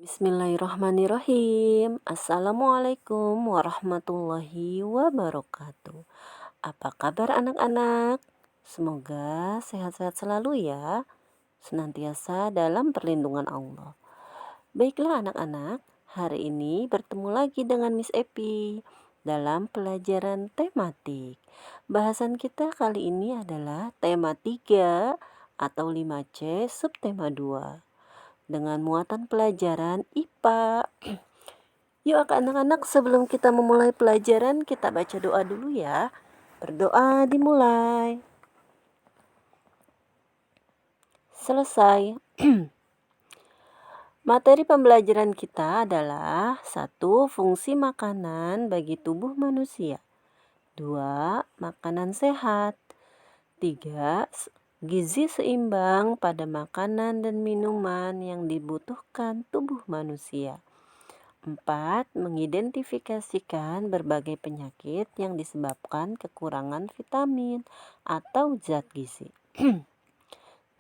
Bismillahirrahmanirrahim. Assalamualaikum warahmatullahi wabarakatuh. Apa kabar anak-anak? Semoga sehat-sehat selalu ya, senantiasa dalam perlindungan Allah. Baiklah anak-anak, hari ini bertemu lagi dengan Miss Epi dalam pelajaran tematik. Bahasan kita kali ini adalah tema 3 atau 5C subtema 2 dengan muatan pelajaran IPA. Yuk anak-anak, sebelum kita memulai pelajaran, kita baca doa dulu ya. Berdoa dimulai. Selesai. Materi pembelajaran kita adalah 1. Fungsi makanan bagi tubuh manusia. 2. Makanan sehat. 3. Gizi seimbang pada makanan dan minuman yang dibutuhkan tubuh manusia. 4. Mengidentifikasikan berbagai penyakit yang disebabkan kekurangan vitamin atau zat gizi.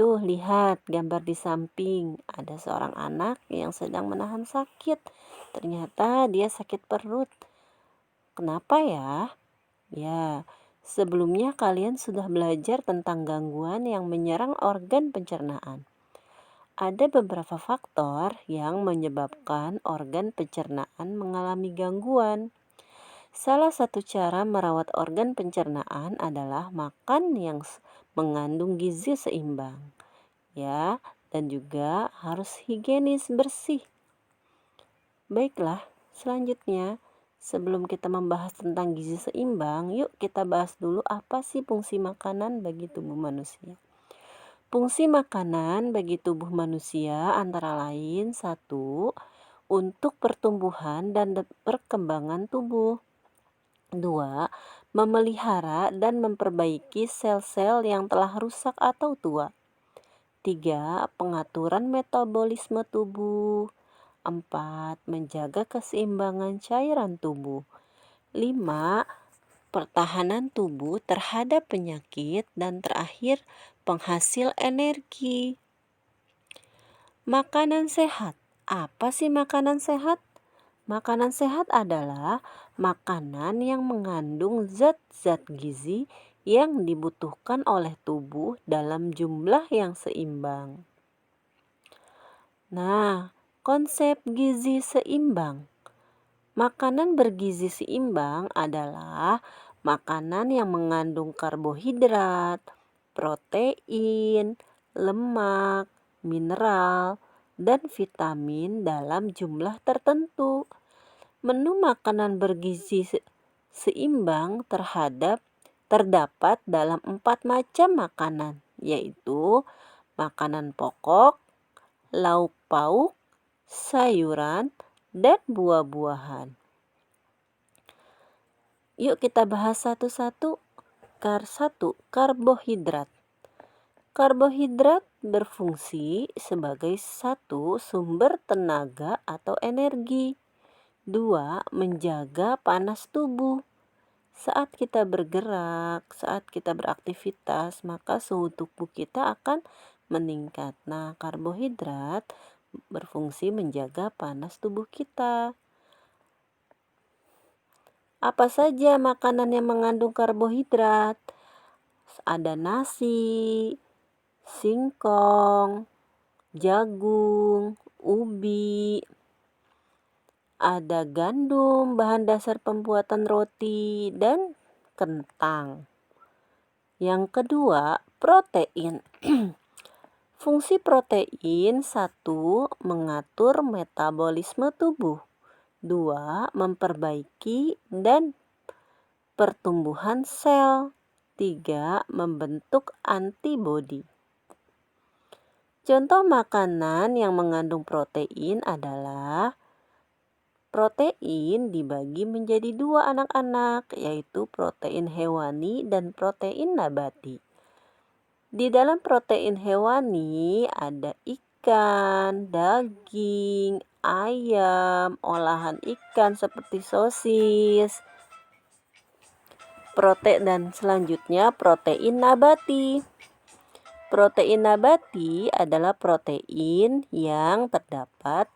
Tuh, lihat gambar di samping. Ada seorang anak yang sedang menahan sakit. Ternyata dia sakit perut. Kenapa ya? Ya, sebelumnya kalian sudah belajar tentang gangguan yang menyerang organ pencernaan. Ada beberapa faktor yang menyebabkan organ pencernaan mengalami gangguan. Salah satu cara merawat organ pencernaan adalah makan yang mengandung gizi seimbang. Ya, dan juga harus higienis bersih. Baiklah, selanjutnya sebelum kita membahas tentang gizi seimbang, yuk kita bahas dulu apa sih fungsi makanan bagi tubuh manusia. Fungsi makanan bagi tubuh manusia antara lain 1. Untuk pertumbuhan dan perkembangan tubuh. 2. Memelihara dan memperbaiki sel-sel yang telah rusak atau tua. 3. Pengaturan metabolisme tubuh. 4. Menjaga keseimbangan cairan tubuh. 5. Pertahanan tubuh terhadap penyakit. Dan terakhir, penghasil energi. Makanan sehat. Apa sih makanan sehat? Makanan sehat adalah makanan yang mengandung zat-zat gizi yang dibutuhkan oleh tubuh dalam jumlah yang seimbang. Nah, konsep gizi seimbang. Makanan bergizi seimbang adalah makanan yang mengandung karbohidrat, protein, lemak, mineral, dan vitamin dalam jumlah tertentu. Menu makanan bergizi seimbang terdapat dalam 4 macam makanan, yaitu makanan pokok, lauk pauk, sayuran, dan buah-buahan. Yuk kita bahas satu-satu. 1. Karbohidrat. Karbohidrat berfungsi sebagai 1. Sumber tenaga atau energi. 2. Menjaga panas tubuh. Saat kita bergerak, saat kita beraktivitas, maka suhu tubuh kita akan meningkat. Nah, karbohidrat berfungsi menjaga panas tubuh kita. Apa saja makanan yang mengandung karbohidrat? Ada nasi, singkong, jagung, ubi, ada gandum, bahan dasar pembuatan roti, dan kentang. Yang kedua, protein. Fungsi protein 1. Mengatur metabolisme tubuh. 2. Memperbaiki dan pertumbuhan sel. 3. Membentuk antibodi. Contoh makanan yang mengandung protein adalah protein dibagi menjadi 2 anak-anak, yaitu protein hewani dan protein nabati. Di dalam protein hewani ada ikan, daging, ayam, olahan ikan seperti sosis. Dan selanjutnya protein nabati. Protein nabati adalah protein yang terdapat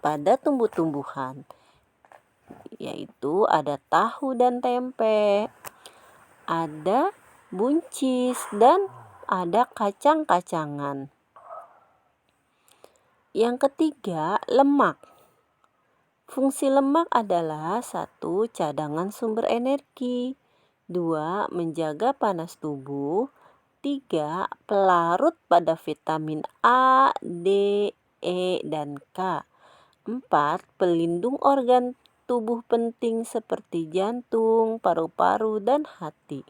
pada tumbuh-tumbuhan, yaitu ada tahu dan tempe, ada buncis, dan ada kacang-kacangan. Yang ketiga, lemak. Fungsi lemak adalah 1. Cadangan sumber energi, 2. Menjaga panas tubuh, 3. Pelarut pada vitamin A, D, E, dan K, 4. Pelindung organ tubuh penting seperti jantung, paru-paru, dan hati.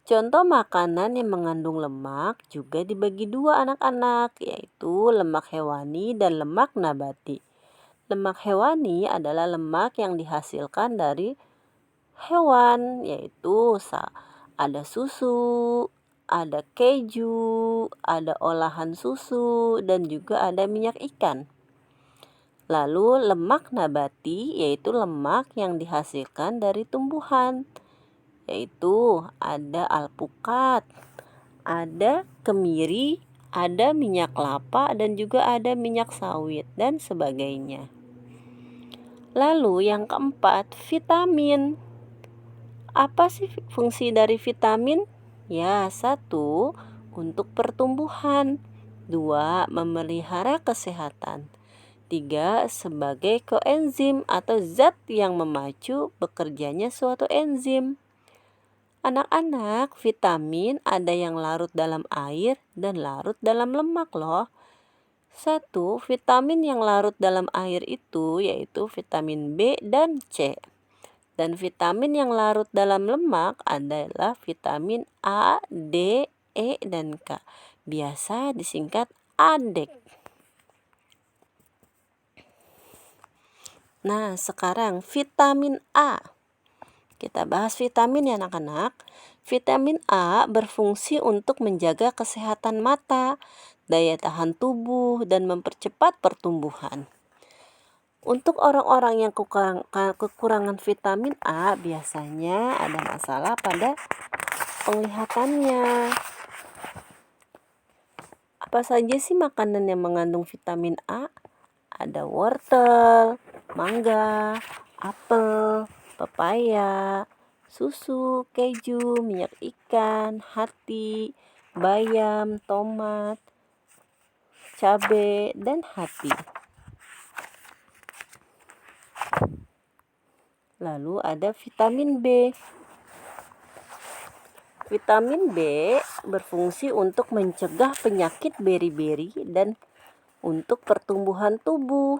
Contoh makanan yang mengandung lemak juga dibagi dua anak-anak, yaitu lemak hewani dan lemak nabati. Lemak hewani adalah lemak yang dihasilkan dari hewan, yaitu ada susu, ada keju, ada olahan susu, dan juga ada minyak ikan. Lalu lemak nabati yaitu lemak yang dihasilkan dari tumbuhan, yaitu ada alpukat, ada kemiri, ada minyak kelapa, dan juga ada minyak sawit, dan sebagainya. Lalu yang keempat, vitamin. Apa sih fungsi dari vitamin? Ya, 1. Untuk pertumbuhan, 2. Memelihara kesehatan, 3. Sebagai koenzim atau zat yang memacu bekerjanya suatu enzim. Anak-anak, vitamin ada yang larut dalam air dan larut dalam lemak loh. 1. Vitamin yang larut dalam air itu yaitu vitamin B dan C. Dan vitamin yang larut dalam lemak adalah vitamin A, D, E, dan K. Biasa disingkat ADEK. Nah, sekarang vitamin A. Kita bahas vitamin ya anak-anak. Vitamin A berfungsi untuk menjaga kesehatan mata, daya tahan tubuh, dan mempercepat pertumbuhan. Untuk orang-orang yang kekurangan vitamin A, biasanya ada masalah pada penglihatannya. Apa saja sih makanan yang mengandung vitamin A? Ada wortel, mangga, apel, pepaya, susu, keju, minyak ikan, hati, bayam, tomat, cabai, dan hati. Lalu ada vitamin B. Vitamin B berfungsi untuk mencegah penyakit beri-beri dan untuk pertumbuhan tubuh.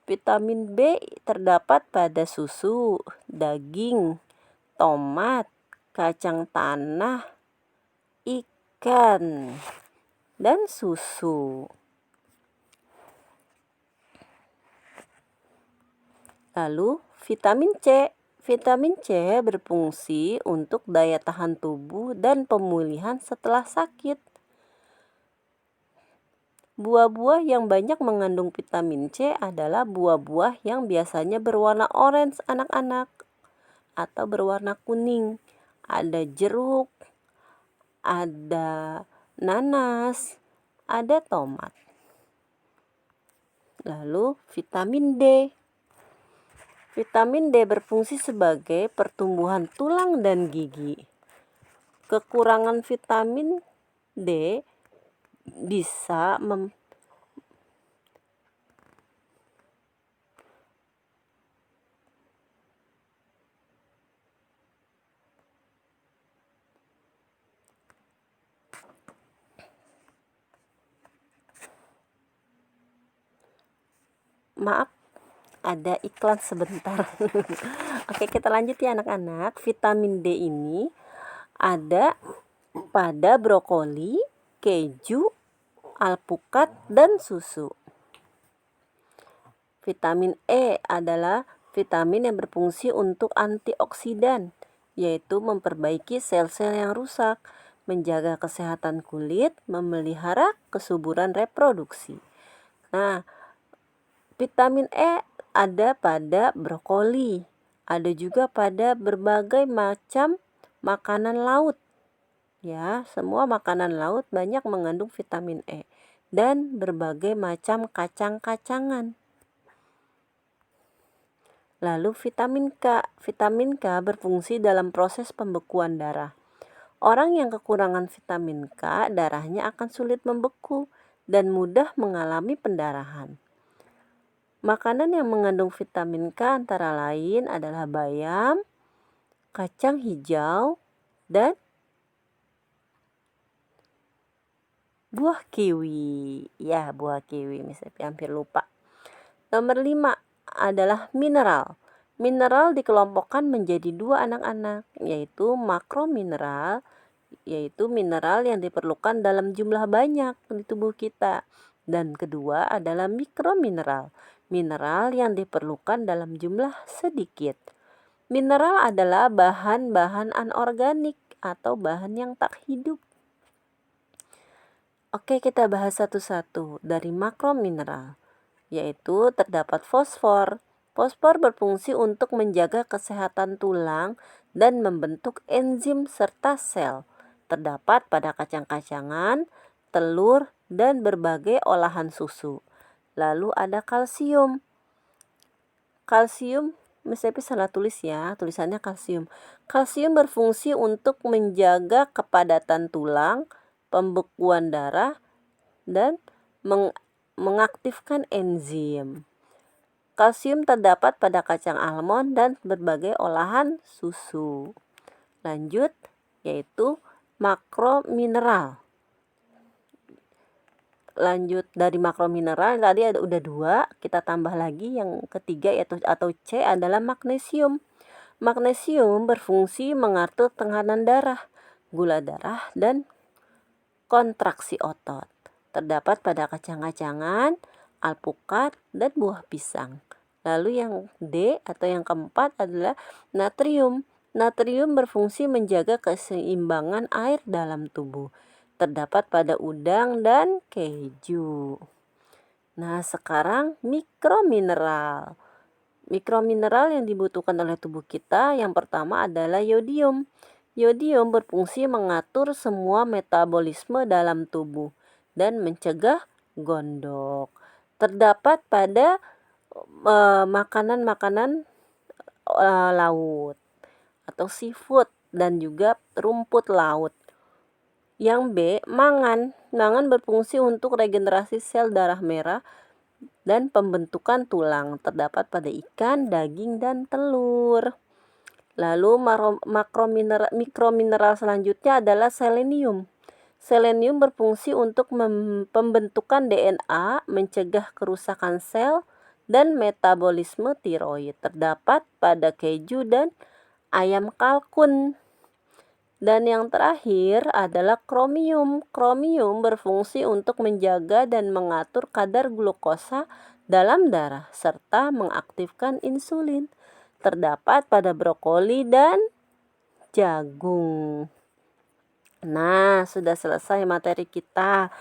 Vitamin B terdapat pada susu, daging, tomat, kacang tanah, ikan, dan susu. Lalu vitamin C. Vitamin C berfungsi untuk daya tahan tubuh dan pemulihan setelah sakit. Buah-buah yang banyak mengandung vitamin C adalah buah-buah yang biasanya berwarna orange anak-anak atau berwarna kuning. Ada jeruk, ada nanas, ada tomat. Lalu vitamin D. Vitamin D berfungsi sebagai pertumbuhan tulang dan gigi. Kekurangan vitamin D bisa Maaf, ada iklan sebentar. Oke, kita lanjut ya anak-anak. Vitamin D ini ada pada brokoli, keju, alpukat, dan susu. Vitamin E adalah vitamin yang berfungsi untuk antioksidan, yaitu memperbaiki sel-sel yang rusak, menjaga kesehatan kulit, memelihara kesuburan reproduksi. Nah, vitamin E ada pada brokoli, ada juga pada berbagai macam makanan laut. Ya, semua makanan laut banyak mengandung vitamin E. dan berbagai macam kacang-kacangan. Lalu vitamin K. Vitamin K berfungsi dalam proses pembekuan darah. Orang yang kekurangan vitamin K, darahnya akan sulit membeku dan mudah mengalami pendarahan. Makanan yang mengandung vitamin K antara lain adalah bayam, kacang hijau, dan buah kiwi. Ya, buah kiwi, misalnya hampir lupa. Nomor 5 adalah mineral. Mineral dikelompokkan menjadi 2 anak-anak, yaitu makromineral, yaitu mineral yang diperlukan dalam jumlah banyak di tubuh kita. Dan kedua adalah mikromineral, mineral yang diperlukan dalam jumlah sedikit. Mineral adalah bahan-bahan anorganik atau bahan yang tak hidup. Oke, kita bahas satu-satu. Dari makromineral, yaitu terdapat fosfor. Fosfor berfungsi untuk menjaga kesehatan tulang dan membentuk enzim serta sel. Terdapat pada kacang-kacangan, telur, dan berbagai olahan susu. Lalu ada kalsium. Kalsium, misalnya salah tulis ya, tulisannya kalsium. Kalsium berfungsi untuk menjaga kepadatan tulang, pembekuan darah, dan mengaktifkan enzim. Kalsium terdapat pada kacang almond dan berbagai olahan susu. Lanjut, yaitu makromineral. Lanjut dari makromineral tadi udah 2, kita tambah lagi yang ketiga yaitu atau C adalah magnesium. Magnesium berfungsi mengatur tekanan darah, gula darah, dan kontraksi otot. Terdapat pada kacang-kacangan, alpukat, dan buah pisang. Lalu yang D atau yang keempat adalah natrium. Natrium berfungsi menjaga keseimbangan air dalam tubuh. Terdapat pada udang dan keju. Nah, sekarang mikromineral. Mikromineral yang dibutuhkan oleh tubuh kita yang pertama adalah yodium. Yodium berfungsi mengatur semua metabolisme dalam tubuh dan mencegah gondok. Terdapat pada makanan-makanan laut atau seafood dan juga rumput laut. Yang B, mangan. Mangan berfungsi untuk regenerasi sel darah merah dan pembentukan tulang. Terdapat pada ikan, daging, dan telur. Lalu mikromineral selanjutnya adalah selenium. Selenium berfungsi untuk pembentukan DNA, mencegah kerusakan sel, dan metabolisme tiroid. Terdapat pada keju dan ayam kalkun. Dan yang terakhir adalah kromium. Kromium berfungsi untuk menjaga dan mengatur kadar glukosa dalam darah serta mengaktifkan insulin. Terdapat pada brokoli dan jagung. Nah, sudah selesai materi kita.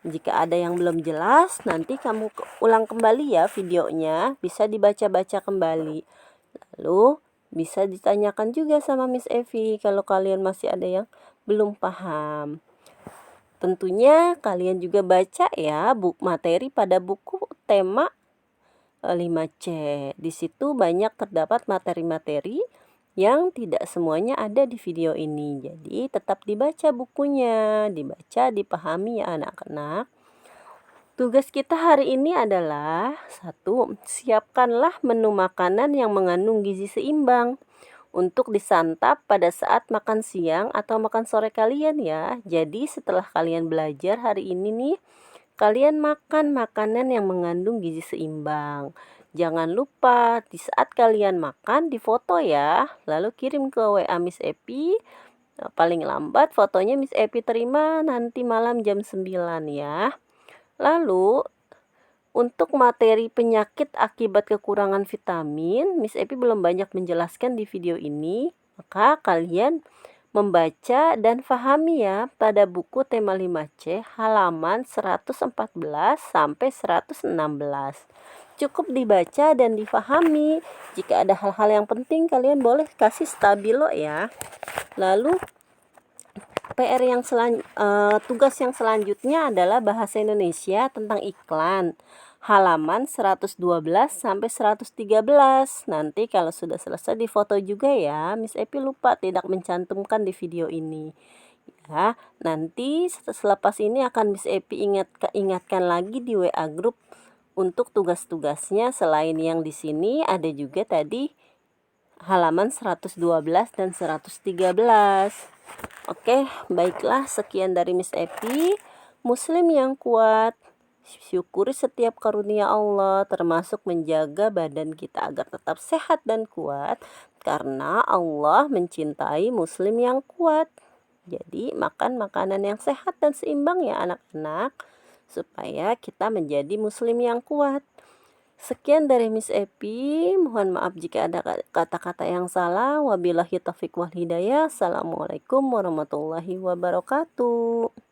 Jika ada yang belum jelas, nanti kamu ulang kembali ya videonya. Bisa dibaca-baca kembali. Lalu bisa ditanyakan juga sama Miss Evi kalau kalian masih ada yang belum paham. Tentunya kalian juga baca ya materi pada buku tema 5C. Di situ banyak terdapat materi-materi yang tidak semuanya ada di video ini. Jadi tetap dibaca bukunya, dibaca, dipahami ya anak-anak. Tugas kita hari ini adalah 1. Siapkanlah menu makanan yang mengandung gizi seimbang untuk disantap pada saat makan siang atau makan sore kalian ya. Jadi setelah kalian belajar hari ini nih, kalian makan makanan yang mengandung gizi seimbang. Jangan lupa di saat kalian makan difoto ya, lalu kirim ke WA Miss Epi. Paling lambat fotonya Miss Epi terima nanti malam jam 9 ya. Lalu untuk materi penyakit akibat kekurangan vitamin, Miss Epi belum banyak menjelaskan di video ini. Maka kalian membaca dan pahami ya pada buku tema 5C halaman 114 sampai 116. Cukup dibaca dan difahami. Jika ada hal-hal yang penting kalian boleh kasih stabilo ya. Lalu tugas yang selanjutnya adalah bahasa Indonesia tentang iklan. Halaman 112 sampai 113. Nanti kalau sudah selesai difoto juga ya. Miss Epi lupa tidak mencantumkan di video ini. Ya, nanti selepas ini akan Miss Epi ingatkan lagi di WA grup untuk tugas-tugasnya. Selain yang di sini ada juga tadi halaman 112 dan 113. Oke, baiklah, sekian dari Miss Epi. Muslim yang kuat, syukuri setiap karunia Allah, termasuk menjaga badan kita agar tetap sehat dan kuat, karena Allah mencintai Muslim yang kuat. Jadi makan makanan yang sehat dan seimbang ya anak-anak, supaya kita menjadi Muslim yang kuat. Sekian dari Miss Epi, mohon maaf jika ada kata-kata yang salah. Wabillahi taufiq wal hidayah. Assalamualaikum warahmatullahi wabarakatuh.